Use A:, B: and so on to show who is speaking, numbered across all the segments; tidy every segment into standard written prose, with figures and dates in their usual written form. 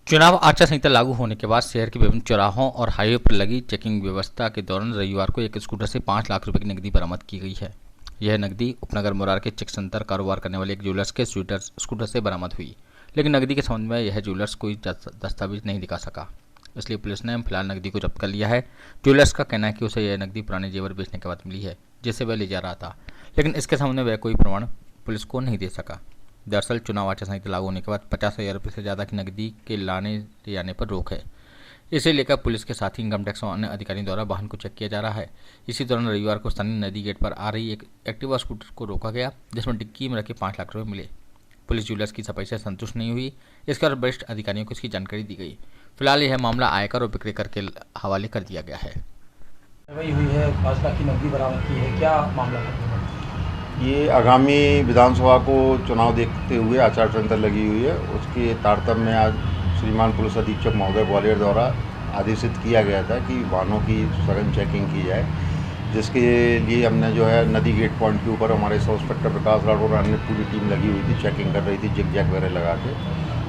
A: चुनाव आचार संहिता लागू होने के बाद शहर के विभिन्न चौराहों और हाईवे पर लगी चेकिंग व्यवस्था के दौरान रविवार को एक स्कूटर से 5 लाख रुपए की नकदी बरामद की गई है। यह नकदी उपनगर मुरार के चेक सेंटर कारोबार करने वाले एक ज्वेलर्स के स्कूटर से बरामद हुई, लेकिन नकदी के संबंध में यह ज्वेलर्स कोई दस्तावेज नहीं दिखा सका। इसलिए पुलिस ने फिलहाल नकदी को जब्त कर लिया है। ज्वेलर्स का कहना है कि उसे यह नकदी पुराने जेवर बेचने के बाद मिली है, जिसे वह ले जा रहा था, लेकिन इसके संबंध में वह कोई प्रमाण पुलिस को नहीं दे सका। दरअसल चुनाव आचार संहिता लागू होने के बाद 50,000 रुपये से ज़्यादा की नकदी के लाने ले जाने पर रोक है। इसे लेकर पुलिस के साथ ही इनकम टैक्स और अन्य अधिकारियों द्वारा वाहन को चेक किया जा रहा है। इसी दौरान रविवार को स्थानीय नदी गेट पर आ रही एक एक्टिवा स्कूटर को रोका गया, जिसमें डिक्की में रखे 5 लाख रुपये मिले। पुलिस ज्वेलर्स की सफाई से संतुष्ट नहीं हुई, इसके बाद वरिष्ठ अधिकारियों को इसकी जानकारी दी गई। फिलहाल यह मामला आयकर और विक्रेकर के हवाले कर दिया गया है।
B: कार्रवाई हुई है, 5 लाख की नकदी बरामद की है, क्या मामला है?
C: ये आगामी विधानसभा को चुनाव देखते हुए आचार संहिता लगी हुई है, उसके तारतम्य में आज श्रीमान पुलिस अधीक्षक महोदय ग्वालियर द्वारा आदेशित किया गया था कि वाहनों की सघन चेकिंग की जाए, जिसके लिए हमने जो है नदी गेट पॉइंट के ऊपर हमारे सब इंस्पेक्टर प्रकाश राठौर और अन्य पूरी टीम लगी हुई थी, चेकिंग कर रही थी जिग जैग वगैरह लगा के।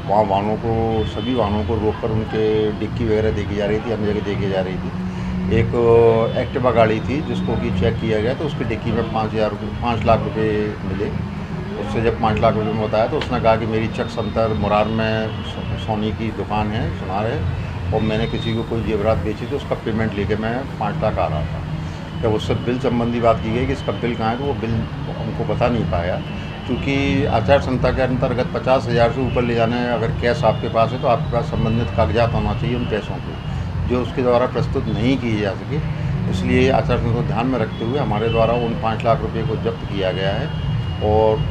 C: वहाँ वाहनों को सभी वाहनों को रोक कर उनके डिक्की वगैरह देखी जा रही थी, अन्य जगह देखी जा रही थी। एक एक्टिवा गाड़ी थी जिसको कि चेक किया गया तो उसकी डिक्की में 5 लाख रुपए मिले। उससे जब 5 लाख रुपए में बताया तो उसने कहा कि मेरी चक सेंटर मुरार में सोनी की दुकान है, सुनार है, और मैंने किसी को कोई जेवरात बेची तो उसका पेमेंट लेके मैं 5 लाख आ रहा था। जब उससे बिल संबंधी बात की गई कि इसका बिल कहाँ है, तो वो बिल हमको बता नहीं पाया। क्योंकि आचार संहिता के अंतर्गत 50,000 से ऊपर ले जाने अगर कैश आपके पास है तो आपके पास संबंधित कागजात होना चाहिए उन पैसों के, जो उसके द्वारा प्रस्तुत नहीं किए जा सके। इसलिए आचार संहिता को ध्यान में रखते हुए हमारे द्वारा उन 5 लाख रुपए को जब्त किया गया है और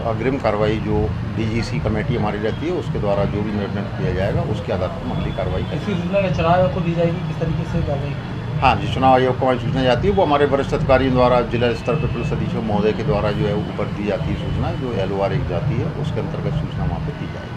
C: अग्रिम कार्रवाई जो डीजीसी कमेटी हमारी रहती है उसके द्वारा जो भी निर्णय किया जाएगा उसके आधार पर अगली कार्रवाई
B: इसी
C: करेंगे।
B: सूचना के चुनाव आयोग को दी जाएगी, किस तरीके से कार्रवाई?
C: हाँ जी, चुनाव आयोग को हमारी सूचना जाती है, वो हमारे वरिष्ठ अधिकारियों द्वारा जिला स्तर पर पुलिस अधीक्षक महोदय के द्वारा जो है ऊपर दी जाती है सूचना, जो LOR 1 जाती है उसके अंतर्गत सूचना वहाँ पर दी जाएगी।